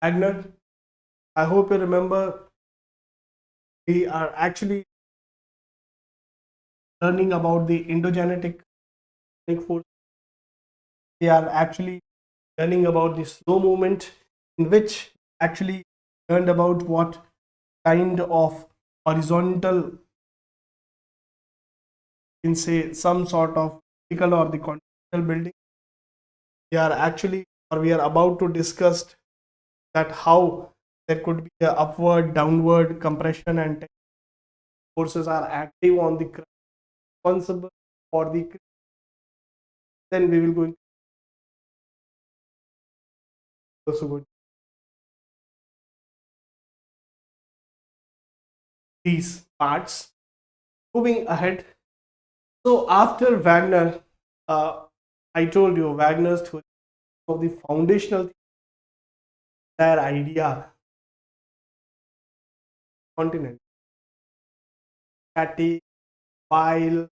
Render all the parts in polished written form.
Wegener. I hope you remember we are actually learning about the endogenetic force. We are actually learning about the slow movement in which actually learned about what kind of horizontal in say some sort of vertical or the continental building. We are actually or we are about to discuss that how there could be a upward downward compression and forces are active on the crust responsible for the then we will go into also go these parts. Moving ahead, so after Wagner, I told you Wagner's theory of the foundational their idea continent static while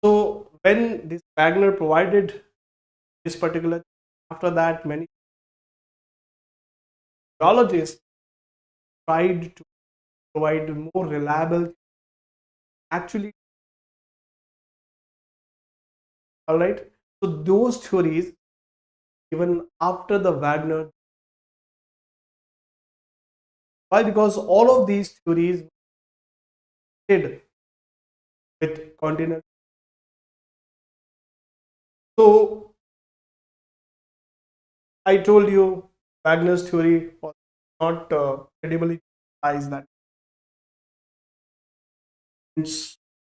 so when this Wagner provided this particular after that many geologists tried to provide more reliable actually all right so those theories even after the Wagner why because all of these theories did with continental so I told you Wagner's theory was not credibly realized that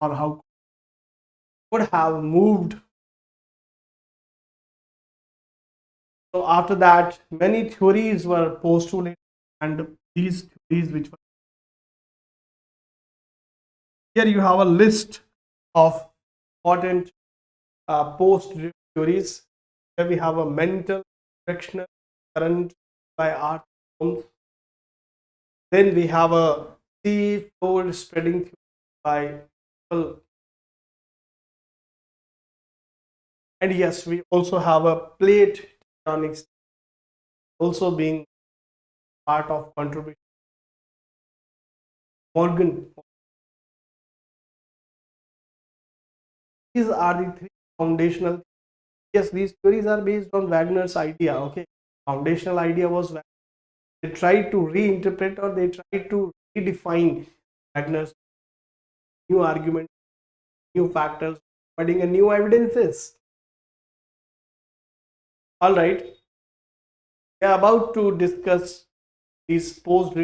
or how could have moved. So after that, many theories were postulated, and these theories, which were here, you have a list of important post-drift theories. Here we have a mantle convection current by Arthur Holmes. Then we have a sea floor spreading theory by and yes, we also have a plate tectonics also being part of contribution. Morgan. These are the three foundational. Yes, these theories are based on Wagner's idea. Okay, foundational idea was they tried to reinterpret or they tried to redefine Wagner's new argument, new factors, providing a new evidences. All right, we are about to discuss these post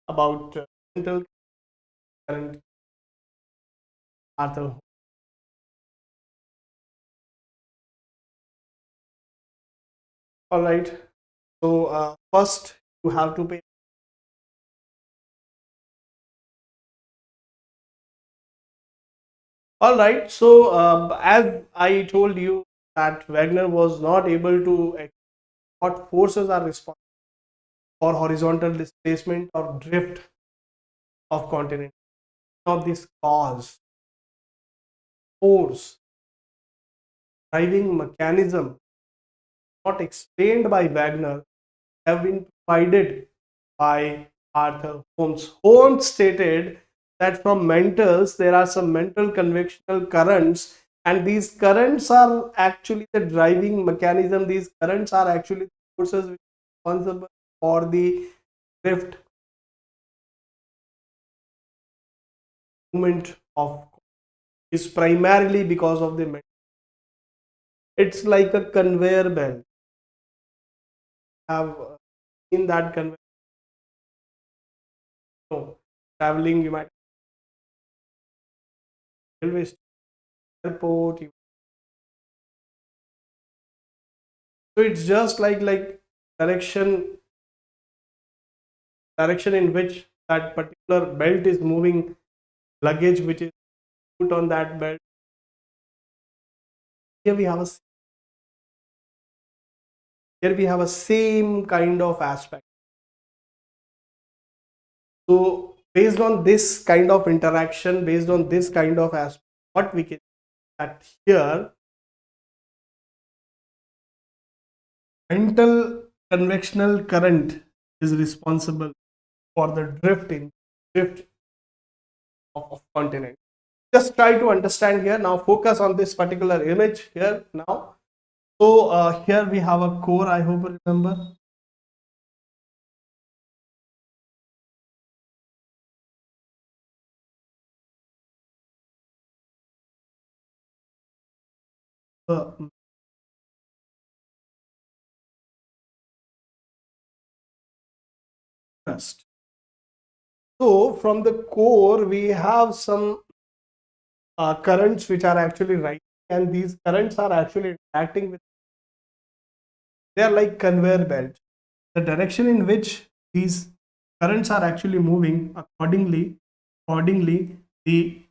about mental current Arthur. All right, so first you have to pay. All right, so as I told you that Wagner was not able to what forces are responsible for horizontal displacement or drift of continent. Now this cause, force, driving mechanism not explained by Wagner have been provided by Arthur Holmes. Holmes stated that from mantles there are some mantle convectional currents and these currents are actually the driving mechanism. These currents are actually forces responsible for the drift movement of is primarily because of the metal. It's like a conveyor belt. Have seen that conveyor no, traveling you might railway station, airport. So it's just like direction direction in which that particular belt is moving luggage which is put on that belt. Here we have a here we have a same kind of aspect. So based on this kind of interaction, based on this kind of aspect, what we can that here Mantle convectional current is responsible for the drift of continent. Just try to understand here. Now focus on this particular image here now. So here we have a core, I hope you remember. Crust. So from the core we have some currents which are actually rising, and these currents are actually interacting with, they are like conveyor belts. The direction in which these currents are actually moving, accordingly the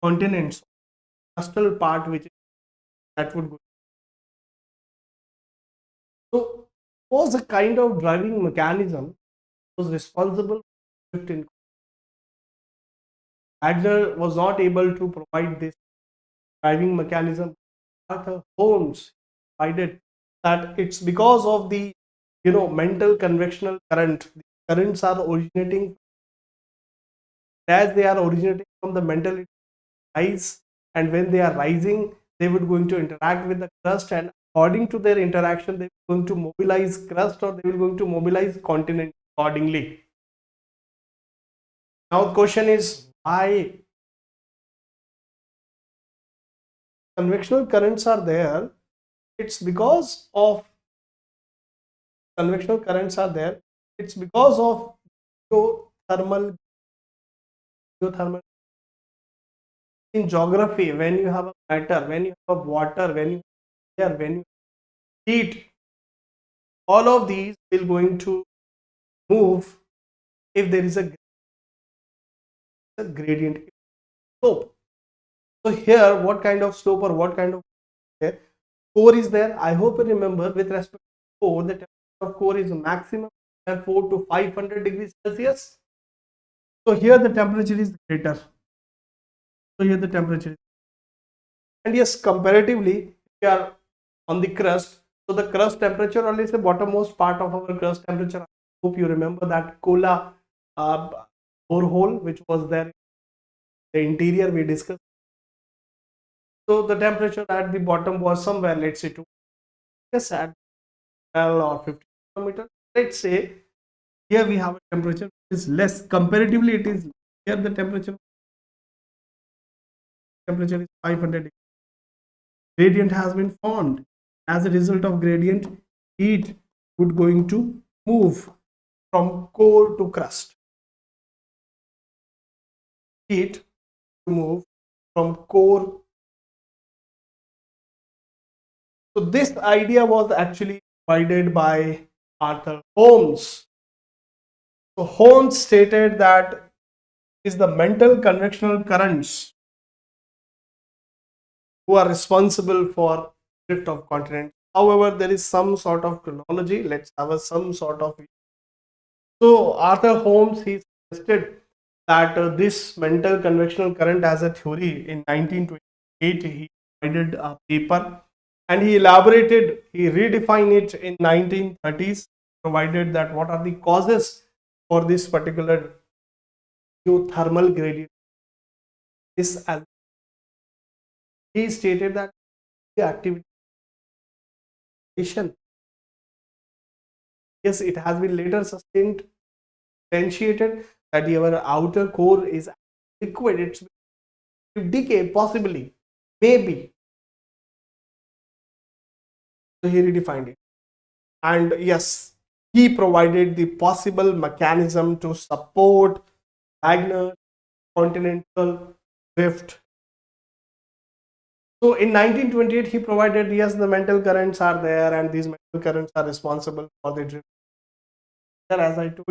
continents, crustal part which that would go. So was a kind of driving mechanism was responsible for shift in. Wegener was not able to provide this driving mechanism. Arthur Holmes provided that it's because of the mantle convectional current. The currents are originating, as they are originating from the mantle rise, and when they are rising they would going to interact with the crust, and according to their interaction they are going to mobilize crust, or they will going to mobilize continent accordingly. Now the question is, why convectional currents are there? It's because of convectional currents are there. It's because of geothermal. Geothermal in geography, when you have a matter, when you have water, when you air, when you heat, all of these will going to move if there is a gradient slope. So here, what kind of slope or what kind of core is there? I hope you remember, with respect to core, the temperature of core is maximum at 4 to 500 degrees Celsius. So here the temperature is greater. So here the temperature, and yes, comparatively, we are on the crust. So the crust temperature, or let's say bottommost part of our crust temperature. I hope you remember that cola uh, borehole which was there. The interior we discussed. So the temperature at the bottom was somewhere, let's say, to yes, at 12 or 50 kilometers. Let's say here we have a temperature which is less. Comparatively, it is here the temperature is 500 degrees. Gradient has been formed. As a result of gradient, heat would going to move from core to crust. Heat to move from core. So this idea was actually provided by Arthur Holmes. So Holmes stated that is the mantle convectional currents who are responsible for drift of continents. However, there is some sort of chronology. Let's have some sort of. So Arthur Holmes, he suggested that this mantle convectional current as a theory in 1928. He provided a paper and he elaborated, he redefined it in 1930s, provided that what are the causes for this particular geothermal gradient. This, as he stated, that the activity, yes, it has been later sustained, substantiated that your outer core is liquid. It's decay, possibly, maybe. So he redefined it, and yes, he provided the possible mechanism to support Wegener continental drift. So in 1928, he provided, yes, the mantle currents are there, and these mantle currents are responsible for the drift. As I told